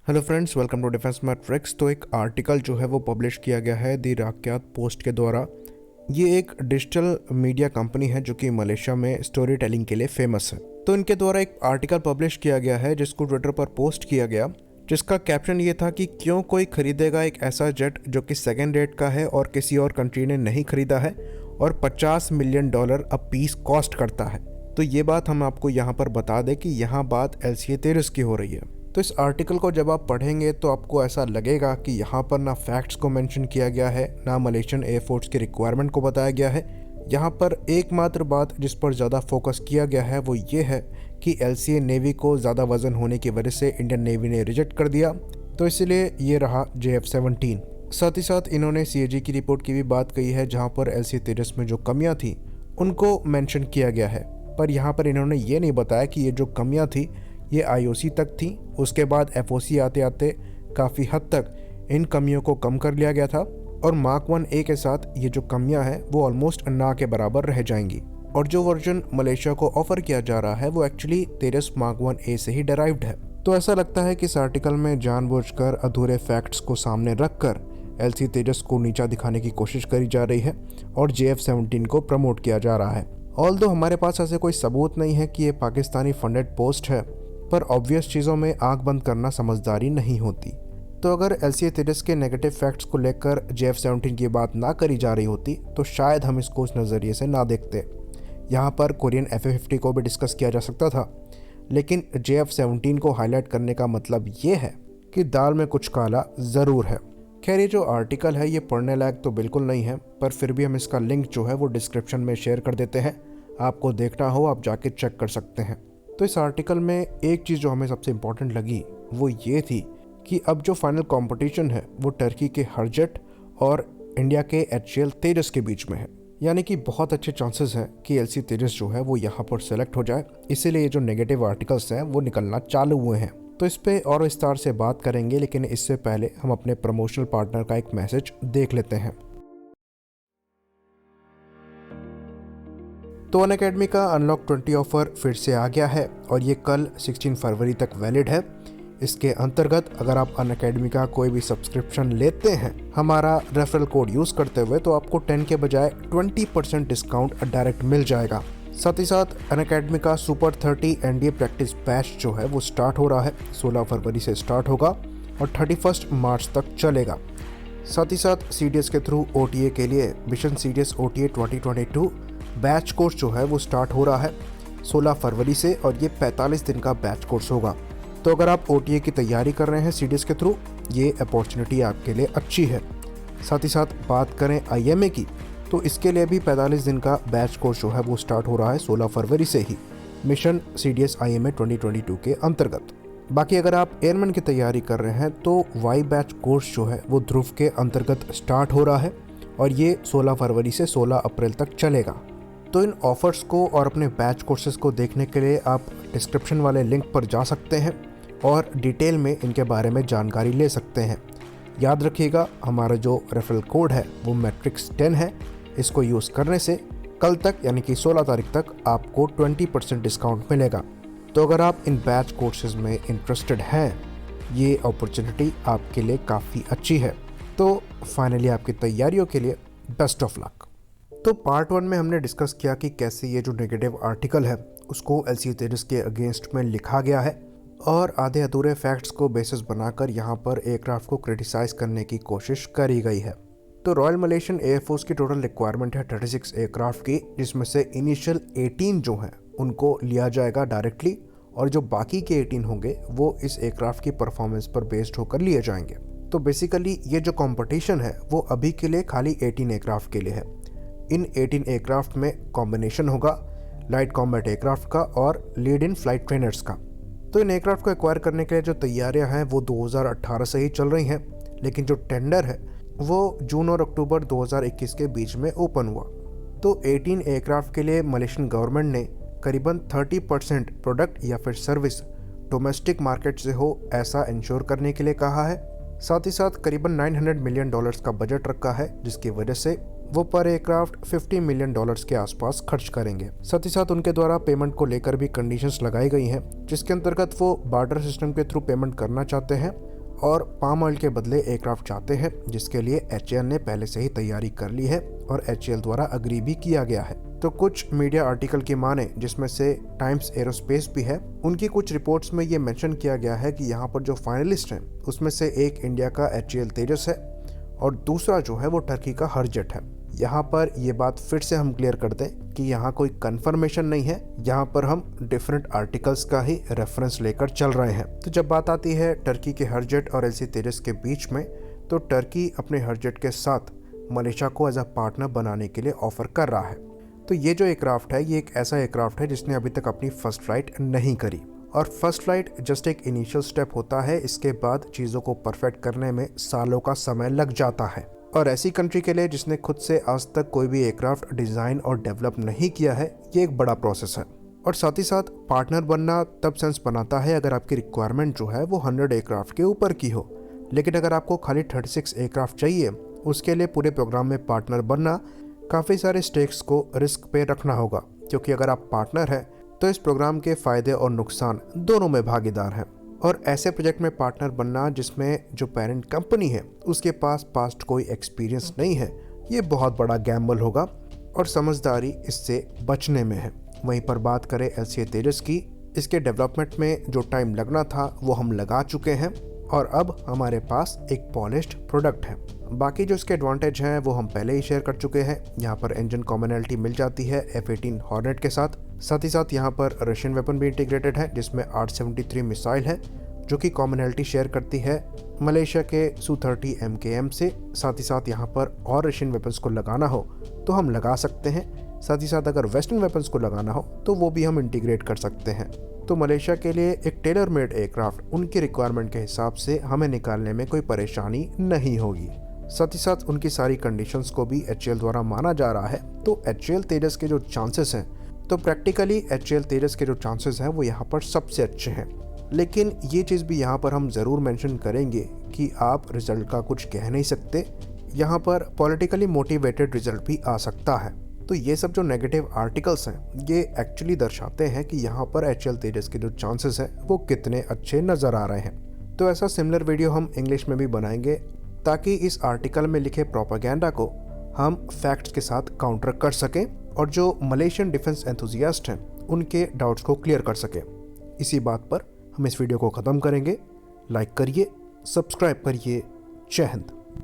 Hello friends, welcome to defence matrix. तो एक article जो है वो पब्लिश किया गया है दी राक्यात पोस्ट के द्वारा। ये एक डिजिटल मीडिया कंपनी है जो कि मलेशिया में स्टोरी टेलिंग के लिए फेमस है। तो इनके द्वारा एक आर्टिकल पब्लिश किया गया है जिसको ट्विटर पर पोस्ट किया गया, जिसका कैप्शन ये था कि क्यों कोई खरीदेगा एक ऐसा जेट जो कि सेकेंड रेट का है और किसी और कंट्री ने नहीं खरीदा है और $50 मिलियन अ पीस कॉस्ट करता है। तो ये बात हम आपको यहाँ पर बता दें कि यहाँ बात LCA तेरस की हो रही है। तो इस आर्टिकल को जब आप पढ़ेंगे तो आपको ऐसा लगेगा कि यहाँ पर ना फैक्ट्स को मेंशन किया गया है, ना मलेशियन एयरफोर्स की रिक्वायरमेंट को बताया गया है। यहाँ पर एकमात्र बात जिस पर ज़्यादा फोकस किया गया है वो ये है कि LCA नेवी को ज़्यादा वजन होने की वजह से इंडियन नेवी ने रिजेक्ट कर दिया, तो इसलिए ये रहा JF-17। साथ ही साथ इन्होंने CAG की रिपोर्ट की भी बात कही है जहाँ पर LCA तेरस में जो कमियाँ थी उनको मेंशन किया गया है। पर यहाँ पर इन्होंने ये नहीं बताया कि ये जो कमियाँ थी ये IOC तक थी, उसके बाद FOC आते आते काफ़ी हद तक इन कमियों को कम कर लिया गया था और मार्क 1A के साथ ये जो कमियां हैं वो ऑलमोस्ट ना के बराबर रह जाएंगी। और जो वर्जन मलेशिया को ऑफर किया जा रहा है वो एक्चुअली तेरस मार्क 1A से ही डेराइव्ड है। तो ऐसा लगता है कि इस आर्टिकल में जानबूझकर अधूरे फैक्ट्स को सामने रखकर LCA तेजस को नीचा दिखाने की कोशिश करी जा रही है और JF-17 को प्रमोट किया जा रहा है। ऑल्दो हमारे पास ऐसे कोई सबूत नहीं है कि ये पाकिस्तानी फंडेड पोस्ट है, पर ऑब्वियस चीज़ों में आंख बंद करना समझदारी नहीं होती। तो अगर LCA तेरस के नेगेटिव फैक्ट्स को लेकर JF-17 की बात ना करी जा रही होती तो शायद हम इसको उस नज़रिए से ना देखते। यहाँ पर कोरियन FA-50 को भी डिस्कस किया जा सकता था, लेकिन JF-17 को हाईलाइट करने का मतलब ये है कि दाल में कुछ काला ज़रूर है। खैर, ये जो आर्टिकल है ये पढ़ने लायक तो बिल्कुल नहीं है, पर फिर भी हम इसका लिंक जो है वो डिस्क्रिप्शन में शेयर कर देते हैं। आपको देखना हो आप जाके चेक कर सकते हैं। तो इस आर्टिकल में एक चीज़ जो हमें सबसे इम्पोर्टेंट लगी वो ये थी कि अब जो फाइनल कंपटीशन है वो टर्की के हरजेट और इंडिया के HAL तेजस के बीच में है। यानी कि बहुत अच्छे चांसेस हैं कि LCA तेजस जो है वो यहाँ पर सेलेक्ट हो जाए। इसीलिए ये जो नेगेटिव आर्टिकल्स हैं वो निकलना चालू हुए हैं। तो इस पे और विस्तार से बात करेंगे, लेकिन इससे पहले हम अपने प्रमोशनल पार्टनर का एक मैसेज देख लेते हैं। तो अनअकैडमी का अनलॉक 20 ऑफर फिर से आ गया है और ये कल 16 फरवरी तक वैलिड है। इसके अंतर्गत अगर आप अनअकैडमी का कोई भी सब्सक्रिप्शन लेते हैं हमारा रेफरल कोड यूज़ करते हुए तो आपको 10 के बजाय 20% डिस्काउंट डायरेक्ट मिल जाएगा। साथ ही साथ अनअकैडमी का सुपर 30 NDA प्रैक्टिस बैच जो है वो स्टार्ट हो रहा है। 16 फरवरी से स्टार्ट होगा और 31 मार्च तक चलेगा। साथ ही साथ CDS के थ्रू OTA के लिए mission CDS OTA 2022 batch course जो है वो स्टार्ट हो रहा है 16 फरवरी से और ये 45 दिन का बैच कोर्स होगा। तो अगर आप OTA की तैयारी कर रहे हैं CDS के थ्रू, ये अपॉर्चुनिटी आपके लिए अच्छी है। साथ ही साथ बात करें IMA की तो इसके लिए भी 45 दिन का बैच कोर्स जो है वो स्टार्ट हो रहा है 16 फरवरी से ही मिशन CDS IMA 2022 के अंतर्गत। बाकी अगर आप एयरमैन की तैयारी कर रहे हैं तो वाई बैच कोर्स जो है वो ध्रुव के अंतर्गत स्टार्ट हो रहा है और ये 16 फरवरी से 16 अप्रैल तक चलेगा। तो इन ऑफर्स को और अपने बैच कोर्सेज को देखने के लिए आप डिस्क्रिप्शन वाले लिंक पर जा सकते हैं और डिटेल में इनके बारे में जानकारी ले सकते हैं। याद रखिएगा, हमारा जो रेफरल कोड है वो मैट्रिक्स 10 है। इसको यूज़ करने से कल तक यानी कि 16 तारीख तक आपको 20% डिस्काउंट मिलेगा। तो अगर आप इन बैच कोर्सेज में इंटरेस्टेड हैं, ये अपॉर्चुनिटी आपके लिए काफ़ी अच्छी है। तो फाइनली आपकी तैयारियों के लिए बेस्ट ऑफ लक। तो पार्ट 1 में हमने डिस्कस किया कि कैसे ये जो नेगेटिव आर्टिकल है उसको LCA तेजस के अगेंस्ट में लिखा गया है और आधे अधूरे फैक्ट्स को बेसिस बनाकर यहाँ पर एयरक्राफ्ट को क्रिटिसाइज करने की कोशिश करी गई है। तो रॉयल मलेशियन एयरफोर्स की टोटल रिक्वायरमेंट है 36 एयरक्राफ्ट की, जिसमें से इनिशियल 18 जो हैं उनको लिया जाएगा डायरेक्टली और जो बाकी के 18 होंगे वो इस एयरक्राफ्ट की परफॉर्मेंस पर बेस्ड होकर लिए जाएंगे। तो बेसिकली ये जो कंपटीशन है वो अभी के लिए खाली 18 एयरक्राफ्ट के लिए है। इन 18 एयरक्राफ्ट में कॉम्बिनेशन होगा लाइट कॉम्बैट एयरक्राफ्ट का और लीड इन फ्लाइट ट्रेनर्स का। तो इन एयरक्राफ्ट को एक्वायर करने के लिए जो तैयारियां हैं वो 2018 से ही चल रही हैं, लेकिन जो टेंडर है वो जून और अक्टूबर 2021 के बीच में ओपन हुआ। तो 18 एयरक्राफ्ट के लिए मलेशियन गवर्नमेंट ने करीबन 30% प्रोडक्ट या फिर सर्विस डोमेस्टिक मार्केट से हो ऐसा इंश्योर करने के लिए कहा है। साथ ही साथ करीबन $900 मिलियन का बजट रखा है, जिसकी वजह से वो पर एयरक्राफ्ट $50 मिलियन के आसपास खर्च करेंगे। साथ ही साथ उनके द्वारा पेमेंट को लेकर भी कंडीशंस लगाई गई हैं, जिसके अंतर्गत वो बार्टर सिस्टम के थ्रू पेमेंट करना चाहते हैं और पाम ऑयल के बदले एयरक्राफ्ट चाहते हैं, जिसके लिए HAL ने पहले से ही तैयारी कर ली है और HAL द्वारा अग्री भी किया गया है। तो कुछ मीडिया आर्टिकल की माने, जिसमें से टाइम्स एरोस्पेस भी है, उनकी कुछ रिपोर्ट्स में ये मेंशन किया गया है कि यहाँ पर जो फाइनलिस्ट हैं उसमें से एक इंडिया का HAL तेजस है और दूसरा जो है वो टर्की का हरजेट है। यहाँ पर ये बात फिर से हम क्लियर कर दें कि यहाँ कोई कंफर्मेशन नहीं है, यहाँ पर हम डिफरेंट आर्टिकल्स का ही रेफरेंस लेकर चल रहे हैं। तो जब बात आती है टर्की के हरजेट और LC तेजस के बीच में, तो टर्की अपने हरजेट के साथ मलेशिया को एज अ पार्टनर बनाने के लिए ऑफर कर रहा है। तो ये जो एयरक्राफ्ट है, ये एक ऐसा एयरक्राफ्ट है जिसने अभी तक अपनी फर्स्ट फ्लाइट नहीं करी, और फर्स्ट फ्लाइट जस्ट एक इनिशियल स्टेप होता है। इसके बाद चीज़ों को परफेक्ट करने में सालों का समय लग जाता है, और ऐसी कंट्री के लिए जिसने खुद से आज तक कोई भी एयरक्राफ्ट डिज़ाइन और डेवलप नहीं किया है, ये एक बड़ा प्रोसेस है। और साथ ही साथ पार्टनर बनना तब सेंस बनाता है अगर आपकी रिक्वायरमेंट जो है वो 100 एयरक्राफ्ट के ऊपर की हो। लेकिन अगर आपको खाली 36 एयरक्राफ्ट चाहिए, उसके लिए पूरे प्रोग्राम में पार्टनर बनना काफ़ी सारे स्टेक्स को रिस्क पे रखना होगा, क्योंकि अगर आप पार्टनर हैं तो इस प्रोग्राम के फ़ायदे और नुकसान दोनों में भागीदार हैं। और ऐसे प्रोजेक्ट में पार्टनर बनना जिसमें जो पेरेंट कंपनी है उसके पास पास्ट कोई एक्सपीरियंस नहीं है, ये बहुत बड़ा गैम्बल होगा और समझदारी इससे बचने में है। वहीं पर बात करें LCA तेजस की, इसके डेवलपमेंट में जो टाइम लगना था वो हम लगा चुके हैं और अब हमारे पास एक पॉलिश्ड प्रोडक्ट है। बाकी जो इसके एडवांटेज हैं वो हम पहले ही शेयर कर चुके हैं। यहाँ पर इंजन कॉमनैलिटी मिल जाती है F-18 हॉर्नेट के साथ ही साथ यहाँ पर रशियन वेपन भी इंटीग्रेटेड है, जिसमें 873 मिसाइल है जो कि कॉमनैलिटी शेयर करती है मलेशिया के Su-30 MKM से। साथ ही साथ यहाँ पर और रशियन वेपन्स को लगाना हो तो हम लगा सकते हैं, साथ ही साथ अगर वेस्टर्न वेपन्स को लगाना हो तो वो भी हम इंटीग्रेट कर सकते हैं। तो मलेशिया के लिए एक टेलर मेड एयरक्राफ्ट उनकी रिक्वायरमेंट के हिसाब से हमें निकालने में कोई परेशानी नहीं होगी। साथ ही साथ उनकी सारी कंडीशंस को भी HAL द्वारा माना जा रहा है। तो HAL तेजस के जो चांसेस हैं, तो प्रैक्टिकली HAL तेजस के जो चांसेस हैं वो यहाँ पर सबसे अच्छे हैं। लेकिन ये चीज़ भी यहाँ पर हम ज़रूर मेंशन करेंगे कि आप रिजल्ट का कुछ कह नहीं सकते, यहाँ पर पॉलिटिकली मोटिवेटेड रिजल्ट भी आ सकता है। तो ये सब जो नेगेटिव आर्टिकल्स हैं ये एक्चुअली दर्शाते हैं कि यहाँ पर HAL तेजस के जो चांसेस हैं वो कितने अच्छे नज़र आ रहे हैं। तो ऐसा सिमिलर वीडियो हम इंग्लिश में भी बनाएंगे ताकि इस आर्टिकल में लिखे प्रोपेगेंडा को हम फैक्ट्स के साथ काउंटर कर सकें और जो मलेशियन डिफेंस एंथुजियास्ट हैं उनके डाउट्स को क्लियर कर सकें। इसी बात पर हम इस वीडियो को ख़त्म करेंगे। लाइक करिए, सब्सक्राइब करिए। जय हिंद।